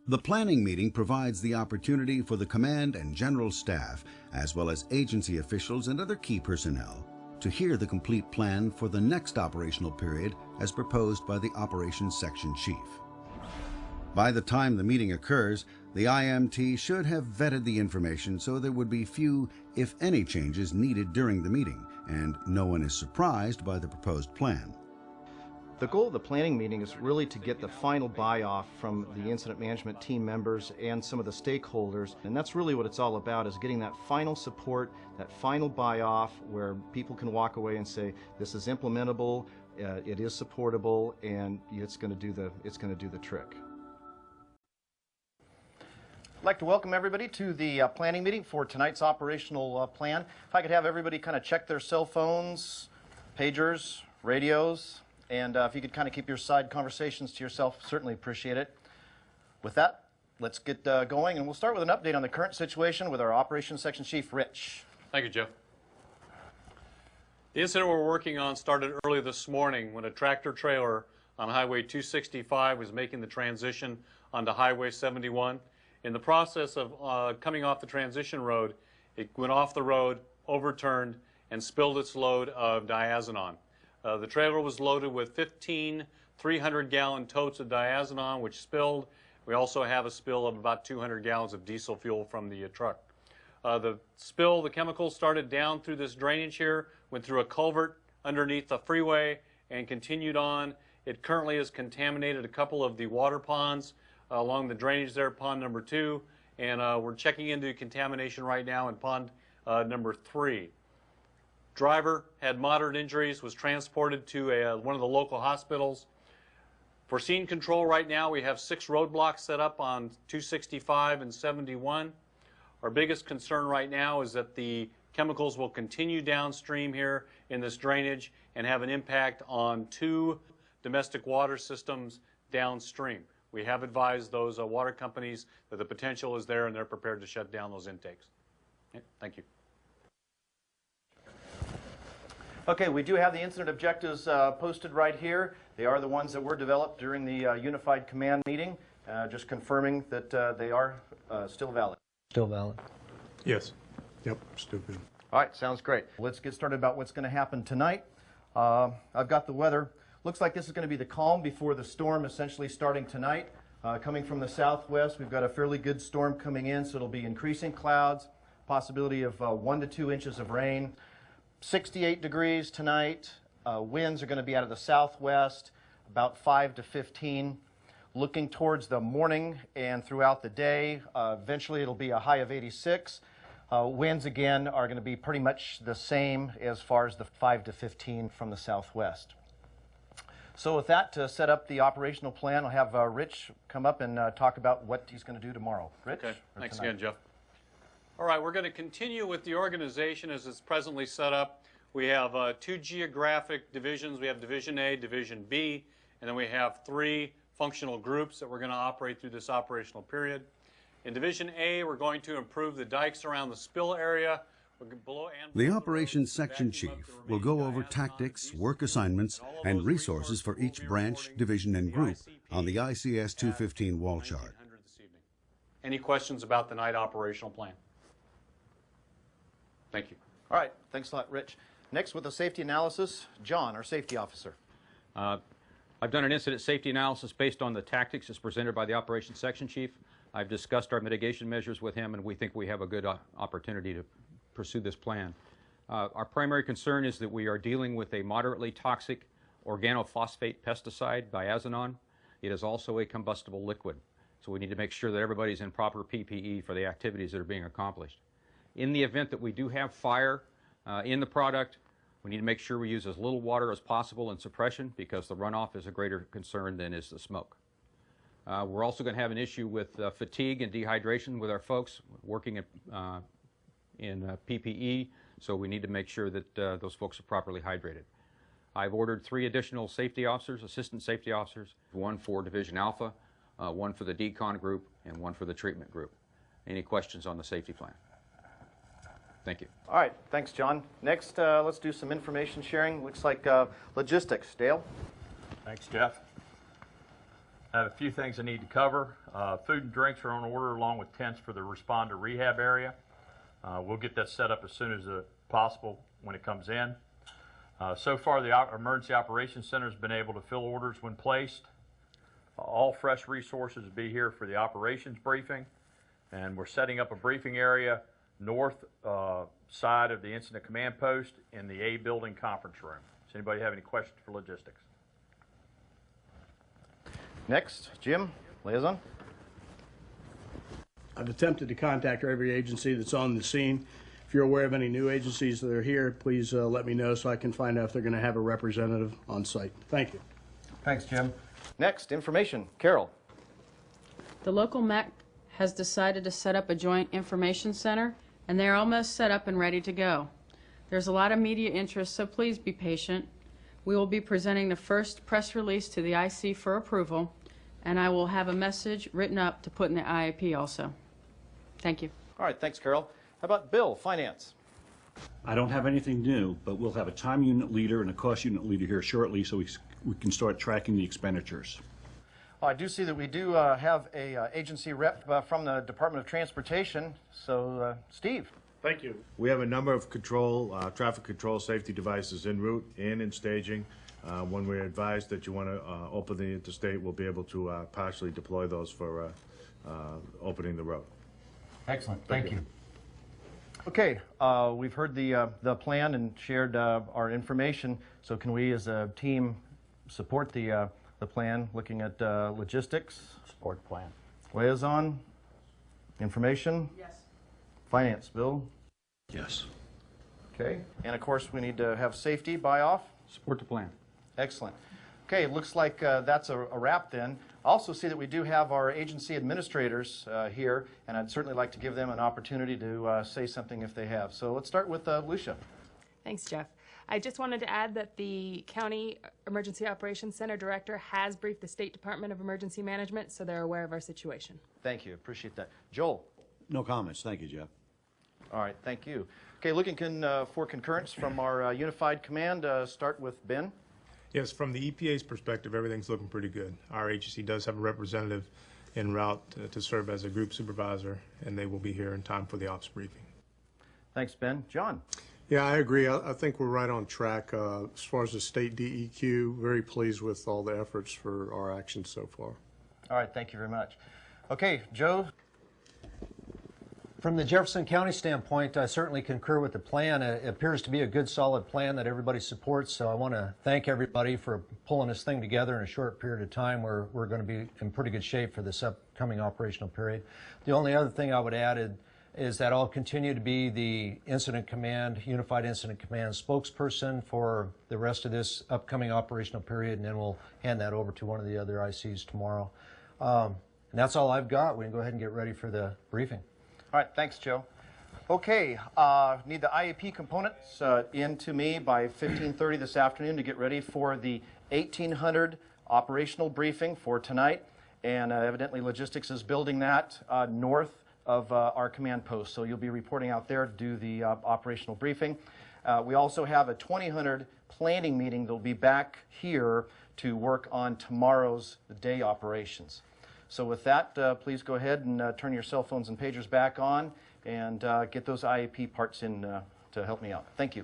The planning meeting provides the opportunity for the command and general staff, as well as agency officials and other key personnel, to hear the complete plan for the next operational period as proposed by the Operations Section Chief. By the time the meeting occurs, the IMT should have vetted the information so there would be few, if any, changes needed during the meeting, and no one is surprised by the proposed plan. The goal of the planning meeting is really to get the final buy-off from the incident management team members and some of the stakeholders, and that's really what it's all about, is getting that final support, that final buy-off where people can walk away and say, this is implementable, it is supportable, and it's going to do the trick. I'd like to welcome everybody to the planning meeting for tonight's operational plan. If I could have everybody kind of check their cell phones, pagers, radios, and if you could kind of keep your side conversations to yourself, certainly appreciate it. With that, let's get going, and we'll start with an update on the current situation with our Operations Section Chief, Rich. Thank you, Jeff. The incident we're working on started early this morning when a tractor trailer on Highway 265 was making the transition onto Highway 71. In the process of coming off the transition road, it went off the road, overturned, and spilled its load of diazinon. The trailer was loaded with 15 300-gallon totes of diazinon, which spilled. We also have a spill of about 200 gallons of diesel fuel from the truck. The spill, the chemicals started down through this drainage here, went through a culvert underneath the freeway, and continued on. It currently has contaminated a couple of the water ponds along the drainage there, pond number 2, and we're checking into contamination right now in pond number 3. Driver had moderate injuries, was transported to one of the local hospitals. For scene control right now, we have 6 roadblocks set up on 265 and 71. Our biggest concern right now is that the chemicals will continue downstream here in this drainage and have an impact on 2 domestic water systems downstream. We have advised those water companies that the potential is there and they're prepared to shut down those intakes. Okay, thank you. Okay, we do have the incident objectives posted right here. They are the ones that were developed during the Unified Command meeting, just confirming that they are still valid. Still valid. Yes. Yep, still good. All right, sounds great. Let's get started about what's going to happen tonight. I've got the weather. Looks like this is going to be the calm before the storm, essentially starting tonight. Coming from the southwest, we've got a fairly good storm coming in, so it'll be increasing clouds, possibility of 1 to 2 inches of rain. 68 degrees tonight. Winds are going to be out of the southwest, about 5 to 15. Looking towards the morning and throughout the day, eventually it'll be a high of 86. Winds again are going to be pretty much the same as far as the 5 to 15 from the southwest. So with that, to set up the operational plan, I'll have Rich come up and talk about what he's going to do tomorrow. Rich? Okay, thanks again, Jeff. All right, we're going to continue with the organization as it's presently set up. We have 2 geographic divisions. We have Division A, Division B, and then we have 3 functional groups that we're going to operate through this operational period. In Division A, we're going to improve the dikes around the spill area. The Operations Section Chief will go over tactics, work assignments, and resources for each branch, division, and group on the ICS 215 wall chart. Any questions about the night operational plan? Thank you. All right, thanks a lot, Rich. Next, with the safety analysis, John, our safety officer. I've done an incident safety analysis based on the tactics as presented by the Operations Section Chief. I've discussed our mitigation measures with him, and we think we have a good opportunity to pursue this plan. Our primary concern is that we are dealing with a moderately toxic organophosphate pesticide, diazinon. It is also a combustible liquid, so we need to make sure that everybody's in proper PPE for the activities that are being accomplished. In the event that we do have fire in the product, we need to make sure we use as little water as possible in suppression because the runoff is a greater concern than is the smoke. We're also going to have an issue with fatigue and dehydration with our folks working in PPE, so we need to make sure that those folks are properly hydrated. I've ordered 3 additional safety officers, assistant safety officers, 1 for Division Alpha, 1 for the decon group, and 1 for the treatment group. Any questions on the safety plan? Thank you. All right, thanks, John. Next, let's do some information sharing. Looks like logistics. Dale? Thanks, Jeff. I have a few things I need to cover. Food and drinks are on order along with tents for the responder rehab area. We'll get that set up as soon as possible when it comes in. So far, the Emergency Operations Center has been able to fill orders when placed. All fresh resources will be here for the operations briefing, and we're setting up a briefing area north side of the Incident Command Post in the A building conference room. Does anybody have any questions for logistics? Next, Jim, liaison. I've attempted to contact every agency that's on the scene. If you're aware of any new agencies that are here, please let me know so I can find out if they're going to have a representative on site. Thank you. Thanks, Jim. Next, information. Carol. The local MEC has decided to set up a joint information center, and they're almost set up and ready to go. There's a lot of media interest, so please be patient. We will be presenting the first press release to the IC for approval, and I will have a message written up to put in the IAP also. Thank you. All right, thanks, Carol. How about Bill, Finance? I don't have anything new, but we'll have a time unit leader and a cost unit leader here shortly so we can start tracking the expenditures. I do see that we do have a agency rep from the Department of Transportation. So, Steve. Thank you. We have a number of traffic control safety devices en route and in staging. When we're advised that you want to open the interstate, we'll be able to partially deploy those for opening the road. Excellent. Thank you. Okay, we've heard the plan and shared our information. So can we as a team support the plan, looking at logistics? Support plan. Liaison? Information? Yes. Finance, Bill? Yes. Okay. And of course, we need to have safety buy off. Support the plan. Excellent. Okay, it looks like that's a wrap then. I also see that we do have our agency administrators here, and I'd certainly like to give them an opportunity to say something if they have. So let's start with Lucia. Thanks, Jeff. I just wanted to add that the County Emergency Operations Center Director has briefed the State Department of Emergency Management, so they're aware of our situation. Thank you. Appreciate that. Joel? No comments. Thank you, Jeff. All right. Thank you. Okay, looking for concurrence from our Unified Command. Start with Ben. Yes, from the EPA's perspective, everything's looking pretty good. Our agency does have a representative en route to serve as a group supervisor, and they will be here in time for the ops briefing. Thanks, Ben. John? Yeah, I agree. I think we're right on track. As far as the state DEQ, very pleased with all the efforts for our actions so far. All right, thank you very much. Okay, Joe? From the Jefferson County standpoint, I certainly concur with the plan. It appears to be a good, solid plan that everybody supports, so I want to thank everybody for pulling this thing together in a short period of time. We're going to be in pretty good shape for this upcoming operational period. The only other thing I would add is that I'll continue to be the Incident Command, Unified Incident Command spokesperson for the rest of this upcoming operational period, and then we'll hand that over to one of the other ICs tomorrow. And that's all I've got. We can go ahead and get ready for the briefing. All right, thanks, Joe. Okay, need the IAP components in to me by 15:30 this afternoon to get ready for the 1800 operational briefing for tonight. And evidently logistics is building that north of our command post. So you'll be reporting out there to do the operational briefing. We also have a 2000 planning meeting that'll be back here to work on tomorrow's day operations. So with that, please go ahead and turn your cell phones and pagers back on and get those IAP parts in to help me out. Thank you.